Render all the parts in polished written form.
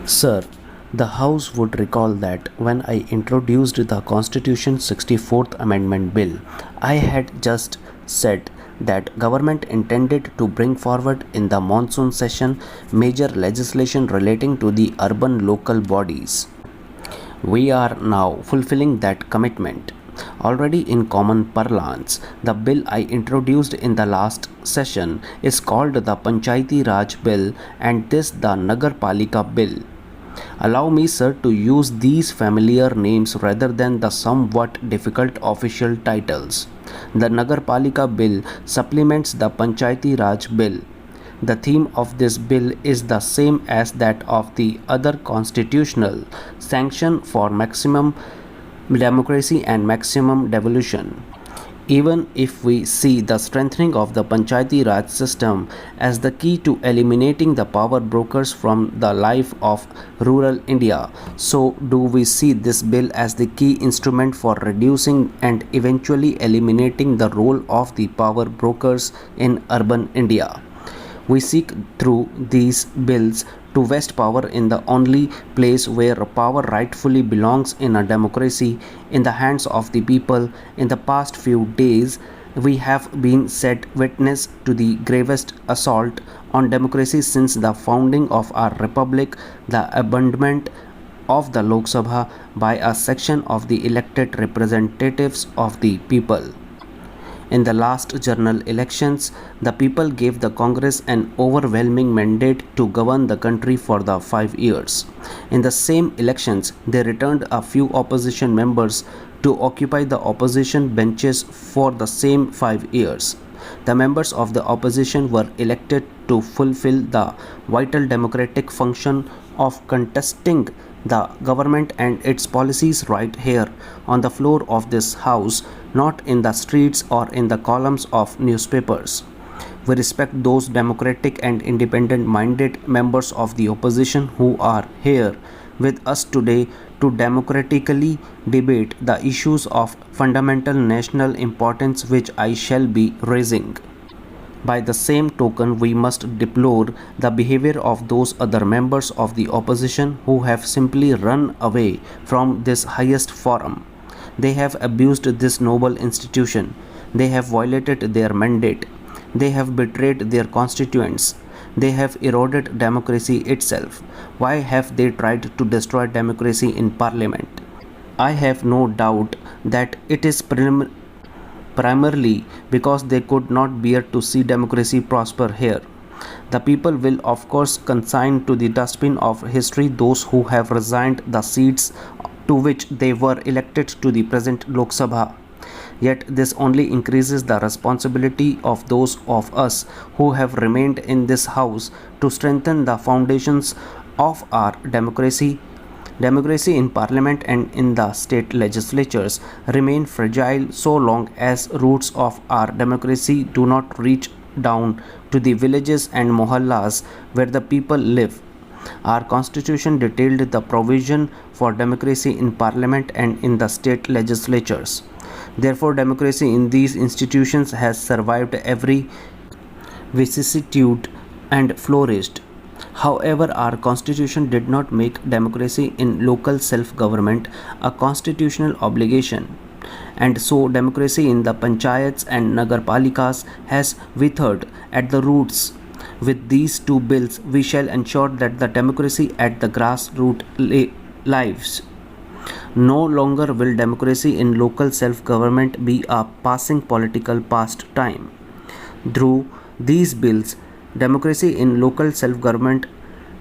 Sir, the House would recall that when I introduced the Constitution's 64th Amendment Bill, I had just said that government intended to bring forward in the monsoon session major legislation relating to the urban local bodies. We are now fulfilling that commitment. Already in common parlance, the bill I introduced in the last session is called the Panchayati Raj Bill and this the Nagar Palika Bill. Allow me, sir, to use these familiar names rather than the somewhat difficult official titles. The Nagar Palika Bill supplements the Panchayati Raj Bill. The theme of this bill is the same as that of the other constitutional sanction for maximum democracy and maximum devolution. Even if we see the strengthening of the Panchayati Raj system as the key to eliminating the power brokers from the life of rural India, so do we see this bill as the key instrument for reducing and eventually eliminating the role of the power brokers in urban India. We seek through these bills to vest power in the only place where power rightfully belongs in a democracy, in the hands of the people. In the past few days, we have been set witness to the gravest assault on democracy since the founding of our republic, the abandonment of the Lok Sabha by a section of the elected representatives of the people. In the last general elections, the people gave the Congress an overwhelming mandate to govern the country for the 5 years. In the same elections, they returned a few opposition members to occupy the opposition benches for the same 5 years. The members of the opposition were elected to fulfill the vital democratic function of contesting the government and its policies right here on the floor of this house, not in the streets or in the columns of newspapers. We respect those democratic and independent minded members of the opposition who are here with us today to democratically debate the issues of fundamental national importance which I shall be raising. By the same token, we must deplore the behavior of those other members of the opposition who have simply run away from this highest forum. They have abused this noble institution. They have violated their mandate. They have betrayed their constituents. They have eroded democracy itself. Why have they tried to destroy democracy in Parliament? I have no doubt that it is primarily because they could not bear to see democracy prosper here. The people will of course consign to the dustbin of history those who have resigned the seats to which they were elected to the present Lok Sabha. Yet this only increases the responsibility of those of us who have remained in this house to strengthen the foundations of our democracy. Democracy in Parliament and in the state legislatures remain fragile so long as roots of our democracy do not reach down to the villages and mohallas where the people live. Our constitution detailed the provision for democracy in Parliament and in the state legislatures. Therefore, democracy in these institutions has survived every vicissitude and flourished. However, our constitution did not make democracy in local self-government a constitutional obligation, and so democracy in the panchayats and nagar palikas has withered at the roots. With these two bills, we shall ensure that the democracy at the grassroots lives. No longer will democracy in local self-government be a passing political pastime. Through these bills, democracy in local self-government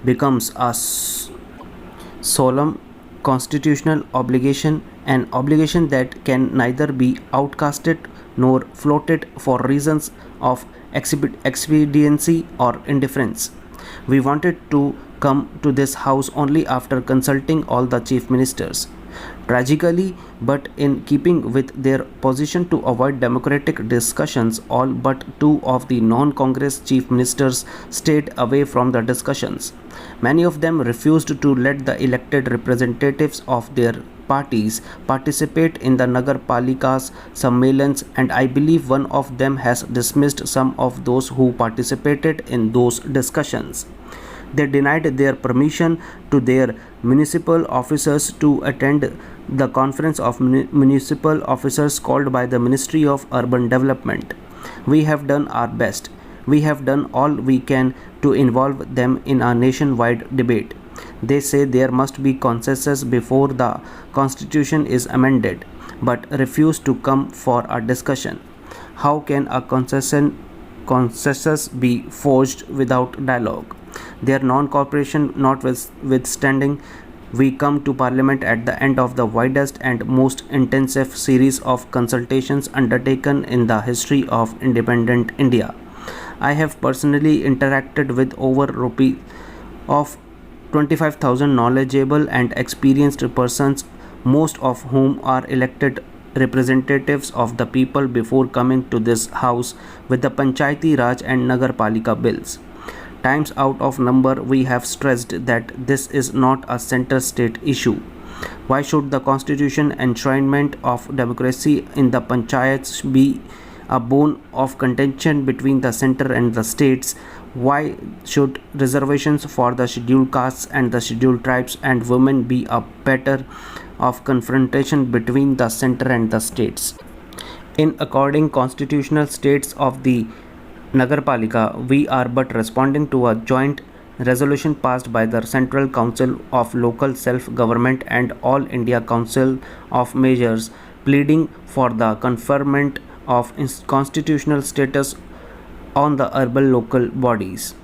becomes a solemn constitutional obligation, an obligation that can neither be outcasted nor floated for reasons of expediency or indifference. We wanted to come to this house only after consulting all the chief ministers. Tragically, but in keeping with their position to avoid democratic discussions, all but two of the non-Congress chief ministers stayed away from the discussions. Many of them refused to let the elected representatives of their parties participate in the Nagar Palika's Sammelans, and I believe one of them has dismissed some of those who participated in those discussions. They denied their permission to their municipal officers to attend the conference of municipal officers called by the Ministry of Urban Development. We have done our best. We have done all we can to involve them in a nationwide debate. They say there must be consensus before the constitution is amended, but refuse to come for a discussion. How can a consensus be forged without dialogue? Their non-cooperation notwithstanding, we come to Parliament at the end of the widest and most intensive series of consultations undertaken in the history of independent India. I have personally interacted with over of 25,000 knowledgeable and experienced persons, most of whom are elected representatives of the people before coming to this house with the Panchayati Raj and Nagar Palika bills. Times out of number, we have stressed that this is not a center-state issue. Why should the constitution enshrinement of democracy in the panchayats be a bone of contention between the center and the states? Why should reservations for the scheduled castes and the scheduled tribes and women be a matter of confrontation between the center and the states? In according constitutional states of the Nagarpalika, we are but responding to a joint resolution passed by the Central Council of Local Self-Government and All India Council of Mayors, pleading for the conferment of constitutional status on the urban local bodies.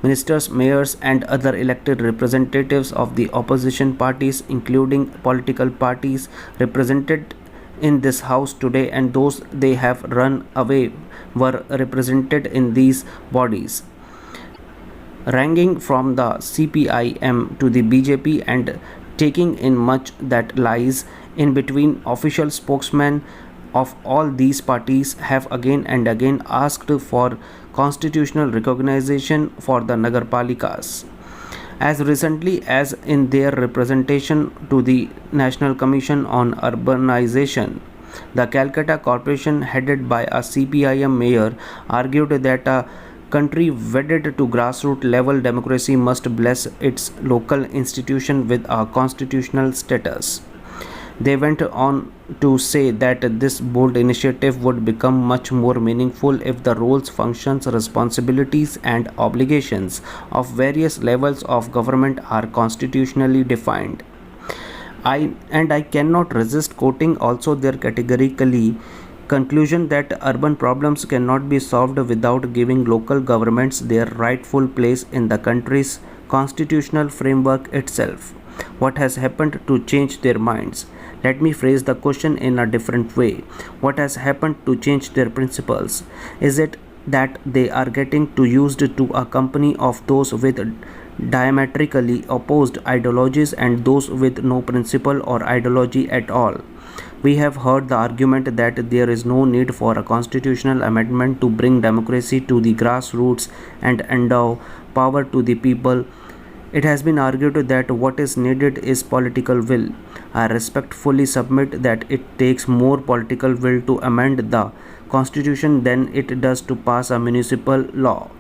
Ministers, mayors, and other elected representatives of the opposition parties, including political parties represented in this house today and those they have run away, were represented in these bodies, ranging from the CPIM to the BJP, and taking in much that lies in between. Official spokesmen of all these parties have again and again asked for constitutional recognition for the Nagarpalikas. As recently as in their representation to the National Commission on Urbanization, the Calcutta Corporation, headed by a CPIM mayor, argued that a country wedded to grassroots level democracy must bless its local institution with a constitutional status. They went on to say that this bold initiative would become much more meaningful if the roles, functions, responsibilities, and obligations of various levels of government are constitutionally defined. I cannot resist quoting also their categorically conclusion that urban problems cannot be solved without giving local governments their rightful place in the country's constitutional framework itself. What has happened to change their minds? Let me phrase the question in a different way. What has happened to change their principles? Is it that they are getting too used to a company of those with diametrically opposed ideologies and those with no principle or ideology at all? We have heard the argument that there is no need for a constitutional amendment to bring democracy to the grassroots and endow power to the people. It has been argued that what is needed is political will. I respectfully submit that it takes more political will to amend the constitution than it does to pass a municipal law.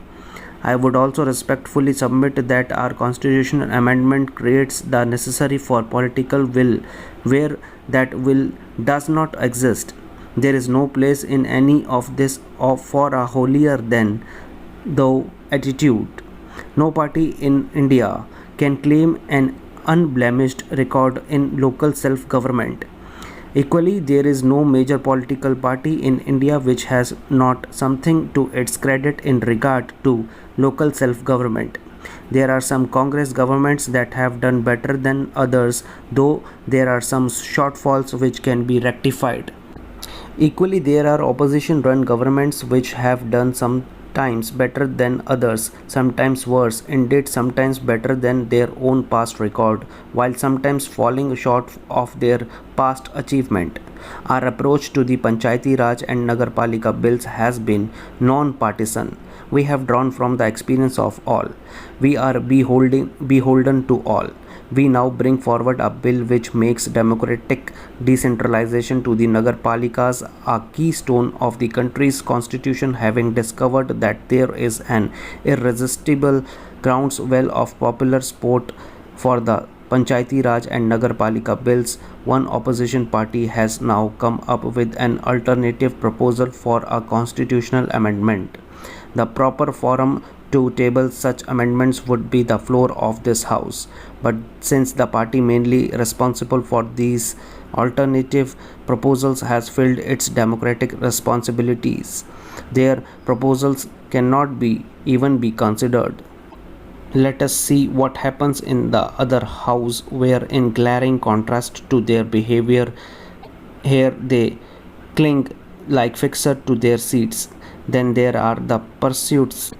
I would also respectfully submit that our constitutional amendment creates the necessary for political will where that will does not exist. There is no place in any of this for a holier than thou attitude. No party in India can claim an unblemished record in local self-government. Equally, there is no major political party in India which has not something to its credit in regard to local self-government. There are some Congress governments that have done better than others, though there are some shortfalls which can be rectified. Equally, there are opposition-run governments which have done sometimes better than others, sometimes worse, indeed sometimes better than their own past record, while sometimes falling short of their past achievement. Our approach to the Panchayati Raj and Nagarpalika bills has been non-partisan. We have drawn from the experience of all. We are beholden to all. We now bring forward a bill which makes democratic decentralization to the Nagarpalikas a keystone of the country's constitution, having discovered that there is an irresistible grounds well of popular support for the Panchayati Raj and Nagar Palika bills, one opposition party has now come up with an alternative proposal for a constitutional amendment. The proper forum to table such amendments would be the floor of this House. But since the party mainly responsible for these alternative proposals has failed its democratic responsibilities, their proposals cannot be even be considered. Let us see what happens in the other house, where in glaring contrast to their behavior here they cling like fixed to their seats. Then there are the pursuits